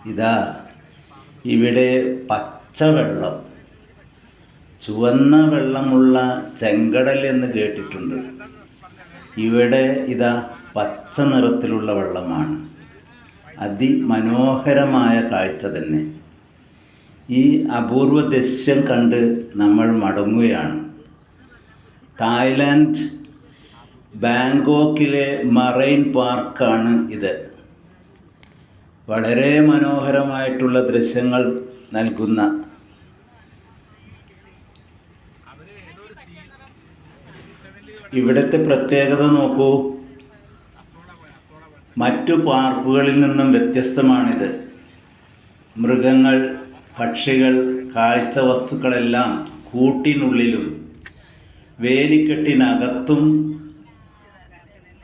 ഇതാ ഇവിടെ പച്ചവെള്ളം, ചുവന്ന വെള്ളമുള്ള ചെങ്കടൽ എന്ന് കേട്ടിട്ടുണ്ട്. ഇവിടെ ഇതാ പച്ച നിറത്തിലുള്ള വെള്ളമാണ്. അതിമനോഹരമായ കാഴ്ച തന്നെ. ഈ അപൂർവ ദൃശ്യം കണ്ട് നമ്മൾ മടങ്ങുകയാണ്. തായ്ലാൻഡ് ബാങ്കോക്കിലെ മറൈൻ പാർക്കാണ് ഇത്. വളരെ മനോഹരമായിട്ടുള്ള ദൃശ്യങ്ങൾ നൽകുന്ന ഇവിടുത്തെ പ്രത്യേകത നോക്കൂ. മറ്റു പാർക്കുകളിൽ നിന്നും വ്യത്യസ്തമാണിത്. മൃഗങ്ങൾ, പക്ഷികൾ, കാഴ്ച വസ്തുക്കളെല്ലാം കൂട്ടിനുള്ളിലും വേലിക്കെട്ടിനകത്തും,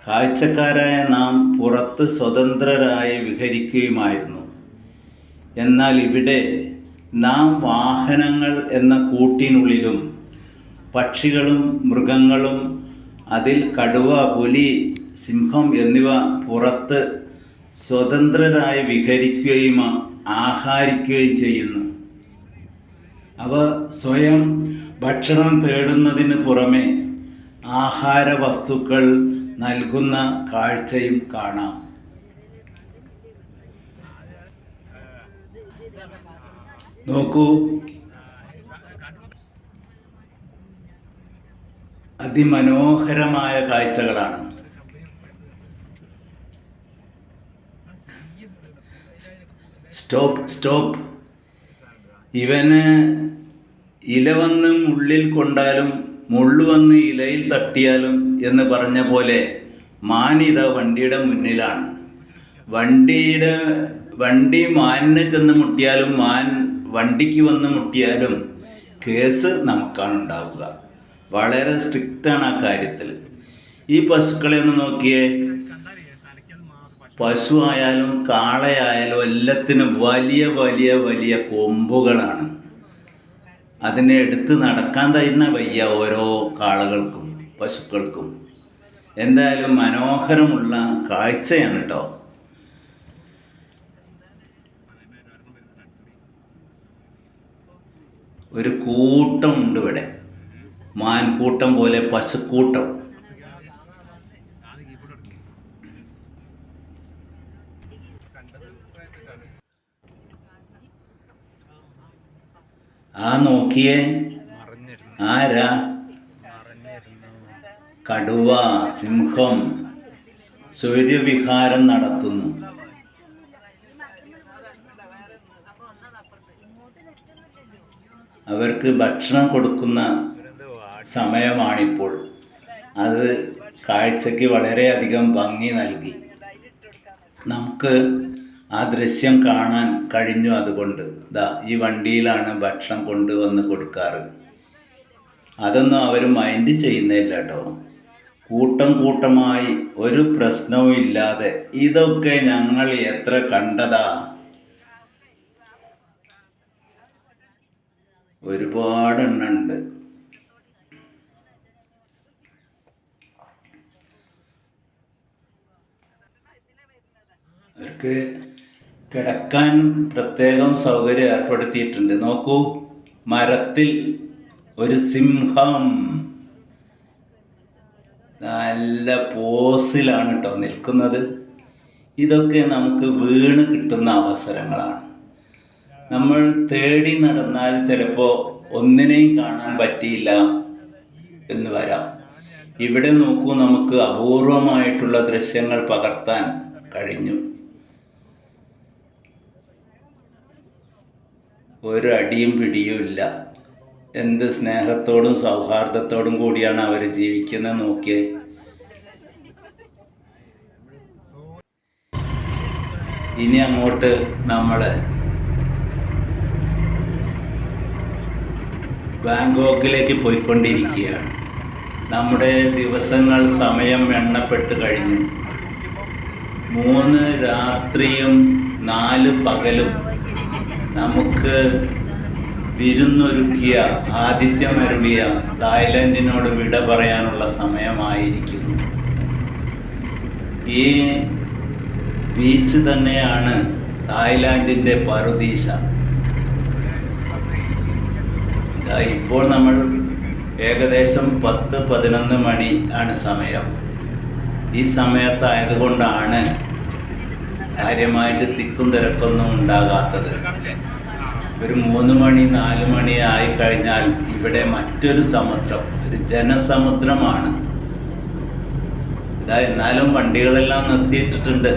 കാഴ്ചക്കാരായ നാം പുറത്ത് സ്വതന്ത്രരായി വിഹരിക്കുകയുമായിരുന്നു. എന്നാൽ ഇവിടെ നാം വാഹനങ്ങൾ എന്ന കൂട്ടിനുള്ളിലും പക്ഷികളും മൃഗങ്ങളും, അതിൽ കടുവ, പുലി, സിംഹം എന്നിവ പുറത്ത് സ്വതന്ത്രരായി വിഹരിക്കുകയും ആഹാരിക്കുകയും ചെയ്യുന്നു. അവ സ്വയം ഭക്ഷണം തേടുന്നതിന് പുറമെ ആഹാര വസ്തുക്കൾ നൽകുന്ന കാഴ്ചയും കാണാം. നോക്കൂ, അതിമനോഹരമായ കാഴ്ചകളാണ്. സ്റ്റോപ്പ്. ഇവന് ഇല വന്ന് മുള്ളിൽ കൊണ്ടാലും മുള്ളു വന്ന് ഇലയിൽ തട്ടിയാലും എന്ന് പറഞ്ഞ പോലെ മാൻ ഇതാ വണ്ടിയുടെ മുന്നിലാണ്. വണ്ടി മാനിനെ ചെന്ന് മുട്ടിയാലും മാൻ വണ്ടിക്ക് വന്ന് മുട്ടിയാലും കേസ് നമുക്കാണ് ഉണ്ടാവുക. വളരെ സ്ട്രിക്റ്റാണ് ആ കാര്യത്തിൽ. ഈ പശുക്കളെ ഒന്ന് നോക്കിയേ. പശു ആയാലും കാളയായാലും എല്ലാത്തിനും വലിയ വലിയ വലിയ കൊമ്പുകളാണ്. അതിനെ എടുത്ത് നടക്കാൻ തന്നെ വയ്യ ഓരോ കാളകൾക്കും പശുക്കൾക്കും. എന്തായാലും മനോഹരമുള്ള കാഴ്ചയാണ് കേട്ടോ. ഒരു കൂട്ടമുണ്ട് ഇവിടെ, മാൻകൂട്ടം പോലെ പശുക്കൂട്ടം. ആ നോക്കിയേ, ആരാ? കടുവ, സിംഹം സൂര്യവിഹാരം നടത്തുന്നു. അവർക്ക് ഭക്ഷണം കൊടുക്കുന്ന സമയമാണിപ്പോൾ. അത് കാഴ്ചയ്ക്ക് വളരെയധികം ഭംഗി നൽകി. നമുക്ക് ആ ദൃശ്യം കാണാൻ കഴിഞ്ഞു. അതുകൊണ്ട് ഈ വണ്ടിയിലാണ് ഭക്ഷണം കൊണ്ടുവന്ന് കൊടുക്കാറ്. അതൊന്നും അവർ മൈൻഡ് ചെയ്യുന്നില്ല കേട്ടോ. കൂട്ടമായി ഒരു പ്രശ്നവും ഇല്ലാതെ. ഇതൊക്കെ ഞങ്ങൾ എത്ര കണ്ടതാ. ഒരുപാടെണ്ണുണ്ട്. അവർക്ക് കിടക്കാൻ പ്രത്യേകം സൗകര്യം ഏർപ്പെടുത്തിയിട്ടുണ്ട്. നോക്കൂ, മരത്തിൽ ഒരു സിംഹം നല്ല പോസിലാണ് കേട്ടോ നിൽക്കുന്നത്. ഇതൊക്കെ നമുക്ക് വീണ് കിട്ടുന്ന അവസരങ്ങളാണ്. നമ്മൾ തേടി നടന്നാൽ ചിലപ്പോൾ ഒന്നിനെയും കാണാൻ പറ്റിയില്ല എന്ന് വരാം. ഇവിടെ നോക്കൂ, നമുക്ക് അപൂർവമായിട്ടുള്ള ദൃശ്യങ്ങൾ പകർത്താൻ കഴിഞ്ഞു. ഒരു അടിയും പിടിയും ഇല്ല. എന്ത് സ്നേഹത്തോടും സൗഹാർദ്ദത്തോടും കൂടിയാണ് അവർ ജീവിക്കുന്നത് നോക്കിയേ. ഇനി അങ്ങോട്ട് നമ്മൾ ബാങ്കോക്കിലേക്ക് പോയിക്കൊണ്ടിരിക്കുകയാണ്. നമ്മുടെ ദിവസങ്ങൾ, സമയം എണ്ണപ്പെട്ട് കഴിഞ്ഞു. 3 രാത്രിയും 4 പകലും നമുക്ക് വിരുന്നൊരുക്കിയ, ആതിഥ്യമരുളിയ തായ്ലൻഡിനോട് വിട പറയാനുള്ള സമയമായിരിക്കുന്നു. ഈ ബീച്ച് തന്നെയാണ് തായ്ലാൻഡിൻ്റെ പറുദീസ. ഇതാ ഇപ്പോൾ നമ്മൾ ഏകദേശം 10-11 മണി ആണ് സമയം. ഈ സമയത്തായതുകൊണ്ടാണ് കാര്യമായിട്ട് തിക്കും തിരക്കൊന്നും ഉണ്ടാകാത്തത്. ഒരു 3 മണി 4 മണി ആയിക്കഴിഞ്ഞാൽ ഇവിടെ മറ്റൊരു സമുദ്രം, ഒരു ജനസമുദ്രമാണ്. ഇതാ എന്നാലും വണ്ടികളെല്ലാം നിർത്തിയിട്ടിട്ടുണ്ട്.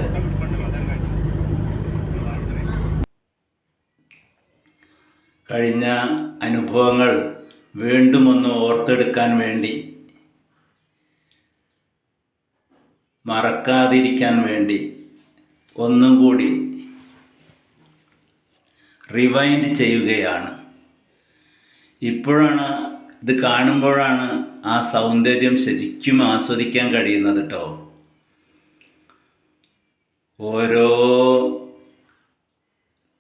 കഴിഞ്ഞ അനുഭവങ്ങൾ വീണ്ടും ഒന്ന് ഓർത്തെടുക്കാൻ വേണ്ടി, മറക്കാതിരിക്കാൻ വേണ്ടി ഒന്നും കൂടി റിവൈൻഡ് ചെയ്യുകയാണ്. ഇപ്പോഴാണ് ഇത് കാണുമ്പോഴാണ് ആ സൗന്ദര്യം ശരിക്കും ആസ്വദിക്കാൻ കഴിയുന്നത് കേട്ടോ. ഓരോ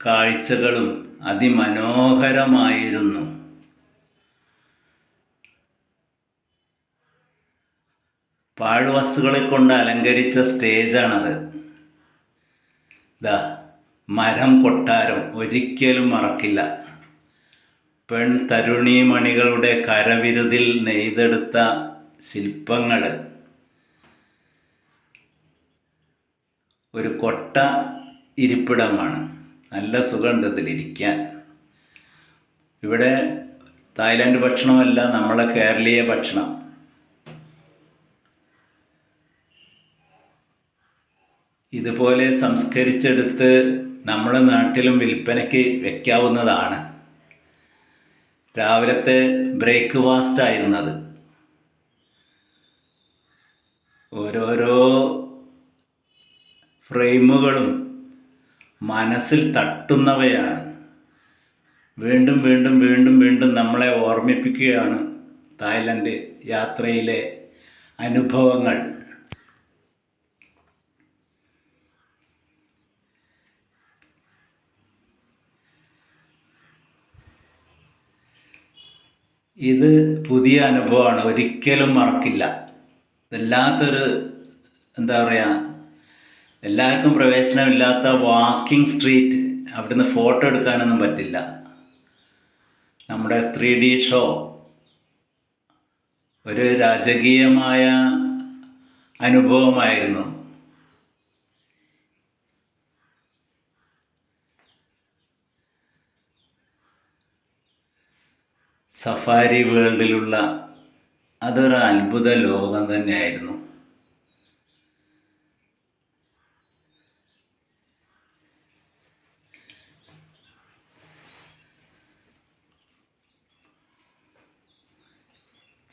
കാഴ്ചകളും അതിമനോഹരമായിരുന്നു. പാഴ്വസ്തുക്കളെ കൊണ്ട് അലങ്കരിച്ച സ്റ്റേജാണത്. ഇതാ മരം കൊട്ടാരം ഒരിക്കലും മറക്കില്ല. പെൺ തരുണീമണികളുടെ കരവിരുതിൽ നെയ്തെടുത്ത ശില്പങ്ങൾ. ഒരു കൊട്ട ഇരിപ്പിടമാണ്. നല്ല സുഖമുണ്ട് ഇതിലിരിക്കാൻ. ഇവിടെ തായ്ലാൻഡ് ഭക്ഷണമല്ല, നമ്മളെ കേരളീയ ഭക്ഷണം. ഇതുപോലെ സംസ്കരിച്ചെടുത്ത് നമ്മുടെ നാട്ടിലും വിൽപ്പനയ്ക്ക് വയ്ക്കാവുന്നതാണ്. രാവിലത്തെ ബ്രേക്ക്ഫാസ്റ്റ് ആയിരുന്നത്. ഓരോരോ ഫ്രെയിമുകളും മനസ്സിൽ തട്ടുന്നവയാണ്. വീണ്ടും വീണ്ടും വീണ്ടും വീണ്ടും നമ്മളെ ഓർമ്മിപ്പിക്കുകയാണ് തായ്ലൻഡ് യാത്രയിലെ അനുഭവങ്ങൾ. ഇത് പുതിയ അനുഭവമാണ്, ഒരിക്കലും മറക്കില്ല. വല്ലാത്തൊരു എന്താ പറയുക, എല്ലാവർക്കും പ്രവേശനമില്ലാത്ത വാക്കിംഗ് സ്ട്രീറ്റ്. അവിടുന്ന് ഫോട്ടോ എടുക്കാനൊന്നും പറ്റില്ല. നമ്മുടെ 3D ഷോ ഒരു രാജകീയമായ അനുഭവമായിരുന്നു. സഫാരി വേൾഡിലുള്ള അതൊരു അത്ഭുത ലോകം തന്നെയായിരുന്നു.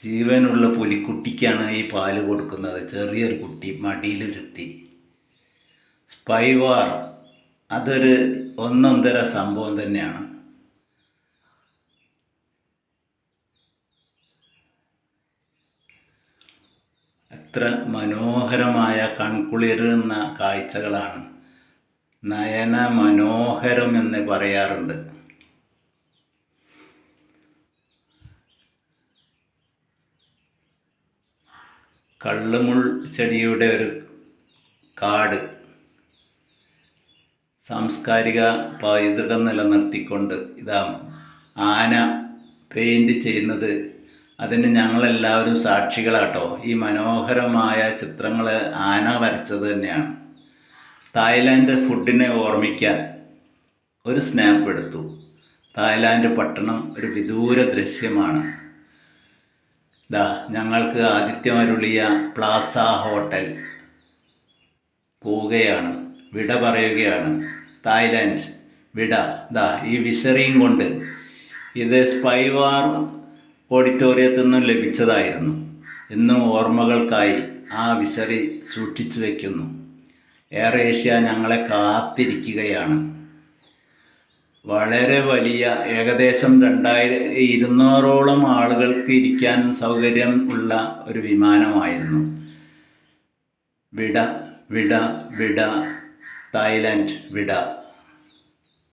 ജീവനുള്ള പുലിക്കുട്ടിക്കാണ് ഈ പാല് കൊടുക്കുന്നത്. ചെറിയൊരു കുട്ടി മടിയിലിരുത്തി. സ്പൈവാർ അതൊരു ഒന്നൊന്നര സംഭവം തന്നെയാണ്. എത്ര മനോഹരമായ കൺകുളിരുന്ന കാഴ്ചകളാണ്. നയന മനോഹരം എന്ന് പറയാറുണ്ട്. കള്ളുമുൾ ചെടിയുടെ ഒരു കാട്. സാംസ്കാരിക പൈതൃകം നിലനിർത്തിക്കൊണ്ട് ഇതാ ആന പെയിൻറ് ചെയ്യുന്നത്. അതിന് ഞങ്ങളെല്ലാവരും സാക്ഷികളാട്ടോ. ഈ മനോഹരമായ ചിത്രങ്ങൾ ആന വരച്ചത് തന്നെയാണ്. തായ്ലാൻഡ് ഫുഡിനെ ഓർമ്മിക്കാൻ ഒരു സ്നാപ്പ് എടുത്തു. തായ്ലാൻഡ് പട്ടണം ഒരു വിദൂര ദൃശ്യമാണ്. ദാ ഞങ്ങൾക്ക് ആതിഥ്യമരുളിയ പ്ലാസ ഹോട്ടൽ പോവുകയാണ്, വിട പറയുകയാണ്. തായ്ലാൻഡ് വിട. ദാ ഈ വിശറിയും കൊണ്ട്. ഇത് സ്പൈവാർ ഓഡിറ്റോറിയത്തിൽ നിന്നും ലഭിച്ചതായിരുന്നു. ഇന്നും ഓർമ്മകൾക്കായി ആ വിശറി സൂക്ഷിച്ചു വയ്ക്കുന്നു. എയർ ഏഷ്യ ഞങ്ങളെ കാത്തിരിക്കുകയാണ്. വളരെ വലിയ, ഏകദേശം 2200ഓളം ആളുകൾക്ക് ഇരിക്കാൻ സൗകര്യം ഉള്ള ഒരു വിമാനമായിരുന്നു. വിട വിട വിട, തായ്ലാൻഡ് വിട.